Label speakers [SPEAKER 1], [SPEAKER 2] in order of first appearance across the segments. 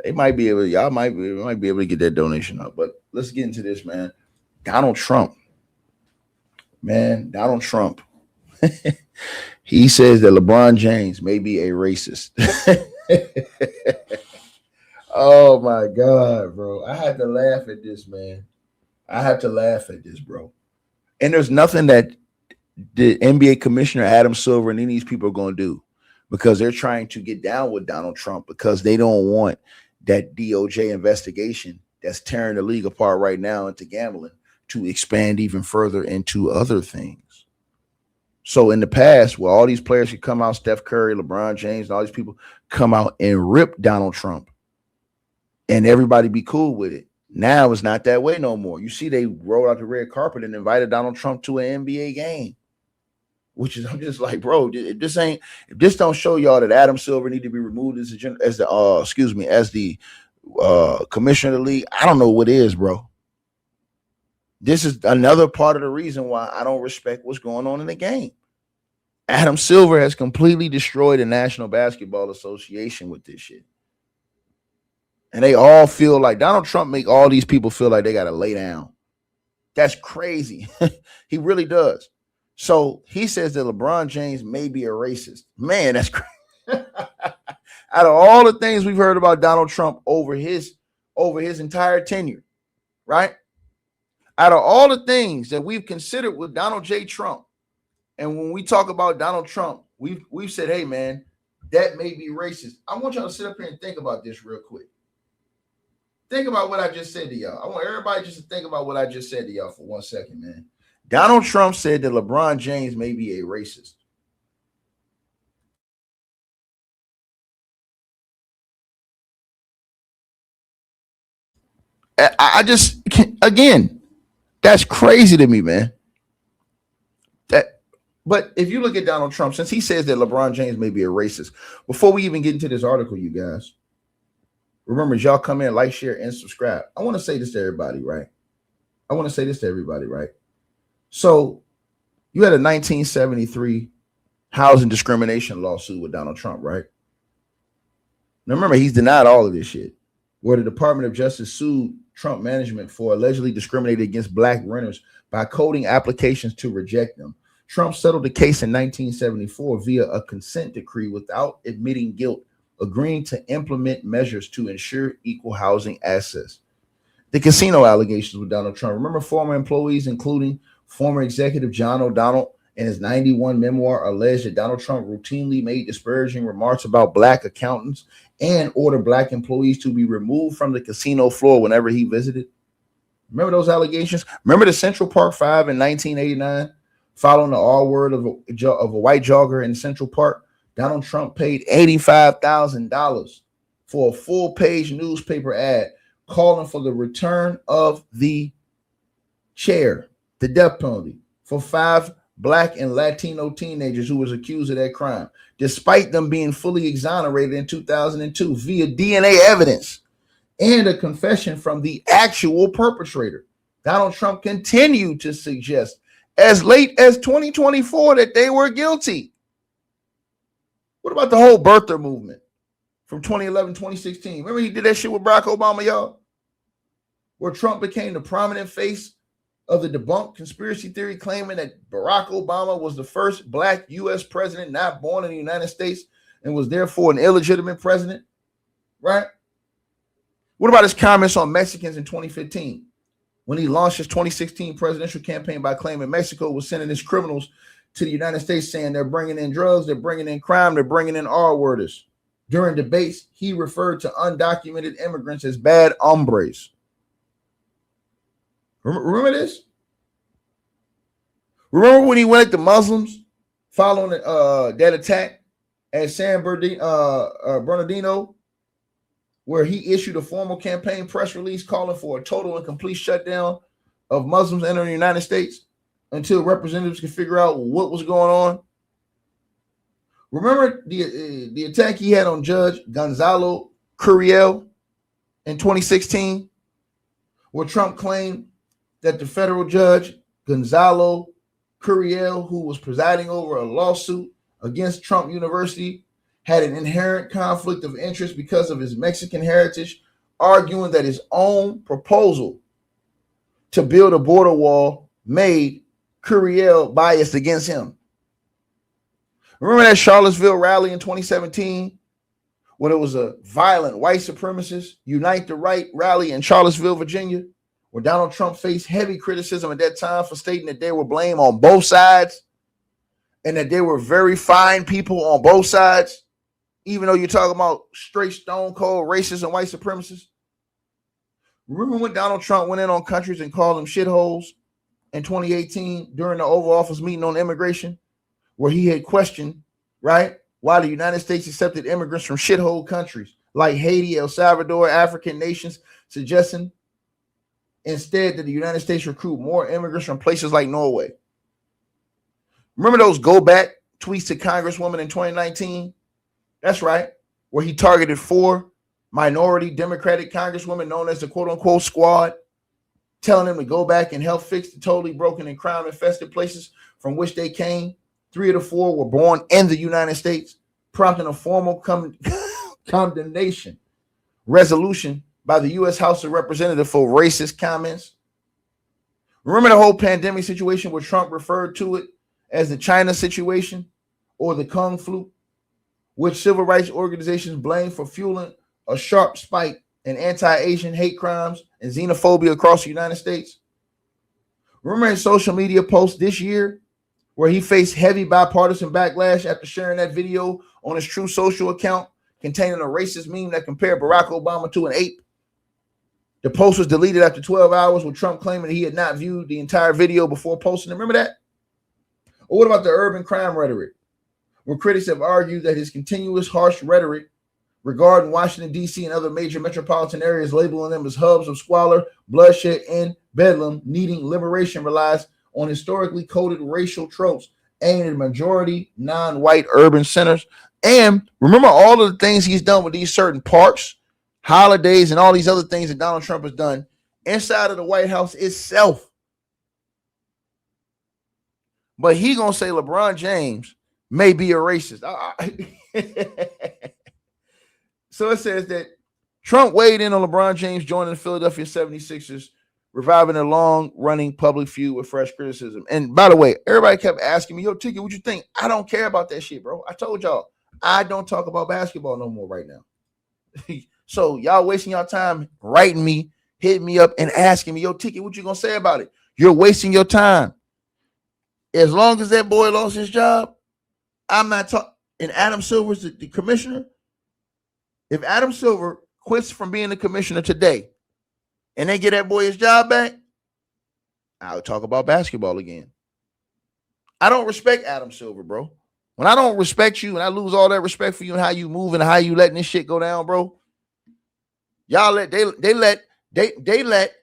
[SPEAKER 1] They might be able, y'all might be able to get that donation up. But let's get into this, man. Donald Trump, man, Donald Trump. He says that LeBron James may be a racist. Oh my God, bro. I had to laugh at this, man. I have to laugh at this, bro. And there's nothing that the NBA commissioner Adam Silver and any of these people are going to do because they're trying to get down with Donald Trump because they don't want that DOJ investigation that's tearing the league apart right now into gambling to expand even further into other things. So in the past, where all these players could come out, Steph Curry, LeBron James, and all these people come out and rip Donald Trump and everybody be cool with it. Now it's not that way no more. You see, they rolled out the red carpet and invited Donald Trump to an NBA game, which is I'm just like, bro, if this don't show y'all that Adam Silver need to be removed as the commissioner of the league, I don't know what is, bro. This is another part of the reason why I don't respect what's going on in the game. Adam Silver has completely destroyed the National Basketball Association with this shit. And they all feel like Donald Trump make all these people feel like they got to lay down. That's crazy. He really does. So he says that LeBron James may be a racist. Man, that's crazy. Out of all the things we've heard about Donald Trump over his entire tenure, right? Out of all the things that we've considered with Donald J. Trump, and when we talk about Donald Trump, we've said, hey, man, that may be racist. I want y'all to sit up here and think about this real quick. Think about what I just said to y'all. I want everybody just to think about what I just said to y'all for 1 second, man. Donald Trump said that LeBron James may be a racist. I just, again, that's crazy to me, man. But if you look at Donald Trump, since he says that LeBron James may be a racist, before we even get into this article, you guys, remember, as y'all come in, like, share, and subscribe. I want to say this to everybody, right? So you had a 1973 housing discrimination lawsuit with Donald Trump, right? Now remember, he's denied all of this shit, where the Department of Justice sued Trump management for allegedly discriminating against black renters by coding applications to reject them. Trump settled the case in 1974 via a consent decree without admitting guilt, agreeing to implement measures to ensure equal housing access. The casino allegations with Donald Trump. Remember, former employees, including former executive John O'Donnell, in his 91 memoir, alleged that Donald Trump routinely made disparaging remarks about black accountants and ordered black employees to be removed from the casino floor whenever he visited. Remember those allegations? Remember the Central Park 5 in 1989? Following the R word of a white jogger in Central Park, Donald Trump paid $85,000 for a full-page newspaper ad calling for the return of the chair, the death penalty, for 5 black and Latino teenagers who was accused of that crime, despite them being fully exonerated in 2002 via DNA evidence and a confession from the actual perpetrator. Donald Trump continued to suggest as late as 2024 that they were guilty. What about the whole birther movement from 2011, 2016? Remember he did that shit with Barack Obama, y'all? Where Trump became the prominent face of the debunked conspiracy theory claiming that Barack Obama was the first black U.S. president not born in the United States and was therefore an illegitimate president, right? What about his comments on Mexicans in 2015 when he launched his 2016 presidential campaign by claiming Mexico was sending its criminals to the United States, saying they're bringing in drugs, they're bringing in crime, they're bringing in R-worders. During debates, he referred to undocumented immigrants as bad hombres. Remember this? Remember when he went at the Muslims following that attack at San Bernardino, where he issued a formal campaign press release calling for a total and complete shutdown of Muslims entering the United States until representatives could figure out what was going on? Remember the attack he had on Judge Gonzalo Curiel in 2016, where Trump claimed that the federal judge, Gonzalo Curiel, who was presiding over a lawsuit against Trump University, had an inherent conflict of interest because of his Mexican heritage, arguing that his own proposal to build a border wall made Curiel biased against him. Remember that Charlottesville rally in 2017 when it was a violent white supremacist Unite the Right rally in Charlottesville, Virginia, where Donald Trump faced heavy criticism at that time for stating that they were blamed on both sides and that they were very fine people on both sides, even though you're talking about straight stone cold racists and white supremacists? Remember when Donald Trump went in on countries and called them shitholes in 2018 during the Oval Office meeting on immigration, where he had questioned, right, why the United States accepted immigrants from shithole countries like Haiti, El Salvador, African nations, suggesting instead that the United States recruit more immigrants from places like Norway. Remember those go back tweets to Congresswoman in 2019? That's right, where he targeted 4 minority Democratic congresswomen known as the quote-unquote squad, telling them to go back and help fix the totally broken and crime-infested places from which they came. 3 of the 4 were born in the United States, prompting a formal condemnation resolution by the U.S. House of Representatives for racist comments. Remember the whole pandemic situation where Trump referred to it as the China situation or the Kung flu, which civil rights organizations blame for fueling a sharp spike in anti-Asian hate crimes and xenophobia across the United States? Remember his social media post this year where he faced heavy bipartisan backlash after sharing that video on his True Social account containing a racist meme that compared Barack Obama to an ape? The post was deleted after 12 hours with Trump claiming he had not viewed the entire video before posting it. Remember that? Or what about the urban crime rhetoric, where critics have argued that his continuous harsh rhetoric regarding Washington, D.C. and other major metropolitan areas, labeling them as hubs of squalor, bloodshed, and bedlam needing liberation, relies on historically coded racial tropes aimed at majority non-white urban centers. And remember all of the things he's done with these certain parks, holidays, and all these other things that Donald Trump has done inside of the White House itself. But he gonna say LeBron James may be a racist. So it says that Trump weighed in on LeBron James joining the Philadelphia 76ers, reviving a long-running public feud with fresh criticism. And by the way, everybody kept asking me, yo, Tiki, what you think? I don't care about that shit, bro. I told y'all, I don't talk about basketball no more right now. So y'all wasting y'all time writing me, hitting me up, and asking me, yo, Tiki, what you gonna say about it? You're wasting your time. As long as that boy lost his job, I'm not talking. And Adam Silver's the commissioner. If Adam Silver quits from being the commissioner today and they get that boy his job back, I'll talk about basketball again. I don't respect Adam Silver, bro. When I don't respect you and I lose all that respect for you and how you move and how you letting this shit go down, bro, y'all they let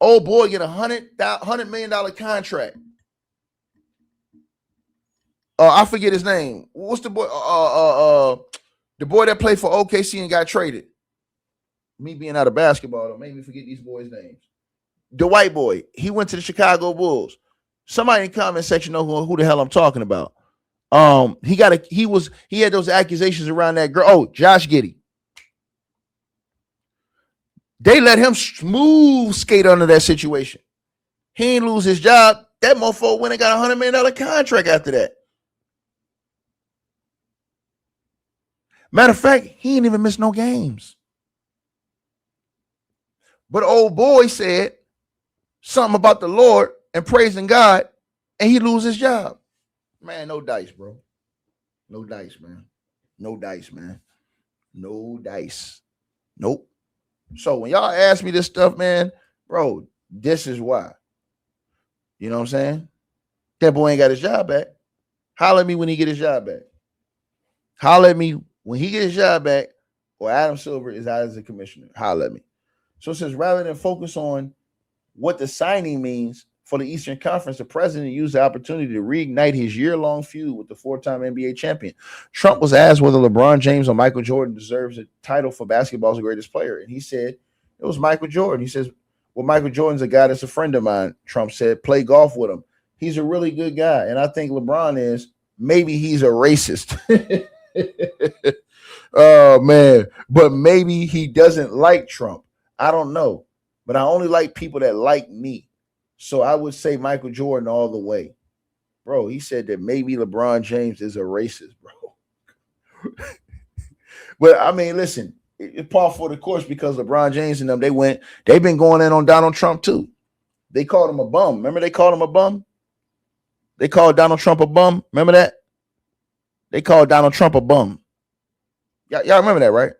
[SPEAKER 1] old boy get $100 million contract. I forget his name. What's the boy? The boy that played for OKC and got traded. Me being out of basketball don't make me forget these boys' names. The white boy. He went to the Chicago Bulls. Somebody in the comment section know who the hell I'm talking about. He had those accusations around that girl. Oh, Josh Giddey. They let him smooth skate under that situation. He ain't lose his job. That motherfucker went and got $100 million contract after that. Matter of fact, he ain't even missed no games. But old boy said something about the Lord and praising God, and he lose his job. Man, no dice, bro. No dice, man. No dice, man. No dice. Nope. So when y'all ask me this stuff, man, bro, this is why. You know what I'm saying? That boy ain't got his job back. Holler at me when he get his job back. Holler at me when he get his job back, or Adam Silver is out as a commissioner. Holler at me. So it says rather than focus on what the signing means for the Eastern Conference, the president used the opportunity to reignite his year-long feud with the 4-time NBA champion. Trump was asked whether LeBron James or Michael Jordan deserves a title for basketball's greatest player, and he said it was Michael Jordan. He says, well, Michael Jordan's a guy that's a friend of mine, Trump said. Play golf with him. He's a really good guy, and I think LeBron is. Maybe he's a racist. Oh man, but maybe he doesn't like Trump. I don't know, but I only like people that like me. So I would say Michael Jordan all the way, bro. He said that maybe LeBron James is a racist, bro. But I mean, listen, it's par for the course because LeBron James and them they've been going in on Donald Trump too. They called him a bum. Remember they called him a bum? They called Donald Trump a bum. Remember that? They called Donald Trump a bum. Y'all remember that, right?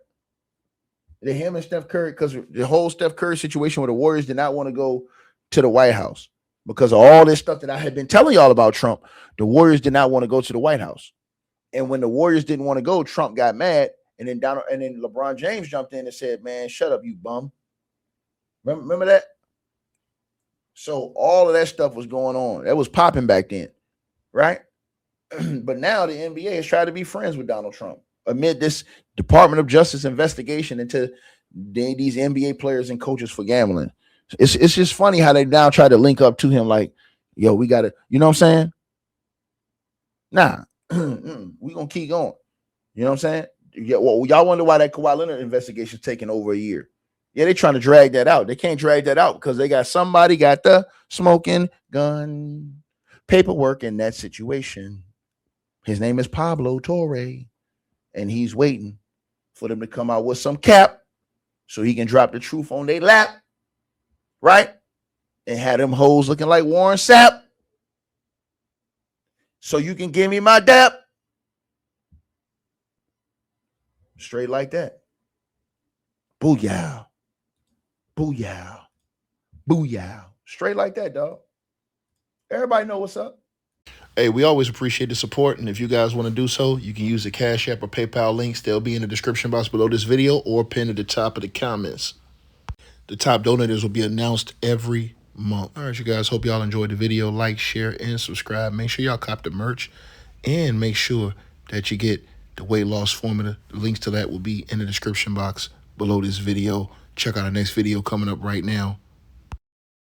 [SPEAKER 1] Him and Steph Curry, because the whole Steph Curry situation where the Warriors did not want to go to the White House because of all this stuff that I had been telling y'all about Trump. The Warriors did not want to go to the White House. And when the Warriors didn't want to go, Trump got mad. And then LeBron James jumped in and said, man, shut up, you bum. Remember that? So all of that stuff was going on. That was popping back then, right? But now the NBA has tried to be friends with Donald Trump amid this Department of Justice investigation into these NBA players and coaches for gambling. It's just funny how they now try to link up to him like, yo, we got to, you know what I'm saying? Nah, we going to keep going. You know what I'm saying? Yeah, well, y'all wonder why that Kawhi Leonard investigation is taking over a year. Yeah, they're trying to drag that out. They can't drag that out because they got somebody got the smoking gun paperwork in that situation. His name is Pablo Torre, and he's waiting for them to come out with some cap so he can drop the truth on their lap, right? And have them hoes looking like Warren Sapp. So you can give me my dap. Straight like that. Booyah. Booyah. Booyah. Straight like that, dog. Everybody know what's up.
[SPEAKER 2] Hey, we always appreciate the support, and if you guys want to do so, you can use the Cash App or PayPal links. They'll be in the description box below this video or pinned at the top of the comments. The top donators will be announced every month. All right, you guys, hope y'all enjoyed the video. Like, share, and subscribe. Make sure y'all cop the merch, and make sure that you get the weight loss formula. The links to that will be in the description box below this video. Check out our next video coming up right now.